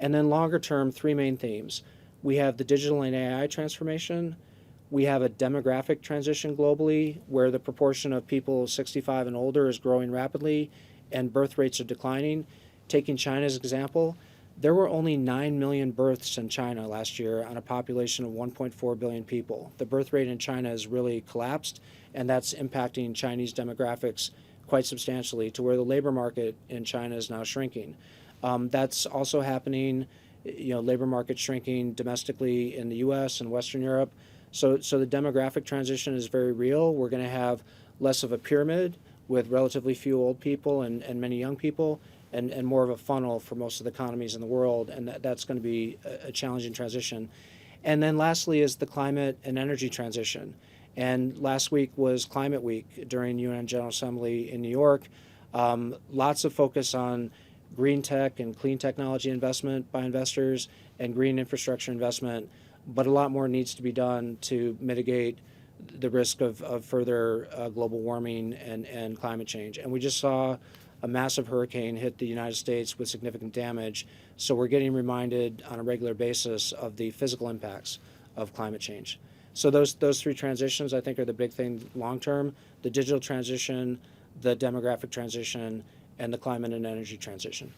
And then longer term, three main themes. We have the digital and AI transformation. We have a demographic transition globally where the proportion of people 65 and older is growing rapidly and birth rates are declining. Taking China's example, there were only 9 million births in China last year on a population of 1.4 billion people. The birth rate in China has really collapsed, and that's impacting Chinese demographics quite substantially to where the labor market in China is now shrinking. That's also happening, labor market shrinking domestically in the U.S. and Western Europe. So the demographic transition is very real. We're going to have less of a pyramid with relatively few old people and many young people, and more of a funnel for most of the economies in the world, and that's going to be a challenging transition. And then lastly is the climate and energy transition. And last week was Climate Week during UN General Assembly in New York. Lots of focus on green tech and clean technology investment by investors and green infrastructure investment, but a lot more needs to be done to mitigate the risk of further global warming and climate change. And we just saw a massive hurricane hit the United States with significant damage, so we're getting reminded on a regular basis of the physical impacts of climate change. So those three transitions, I think, are the big thing long term: the digital transition, the demographic transition, and the climate and energy transition.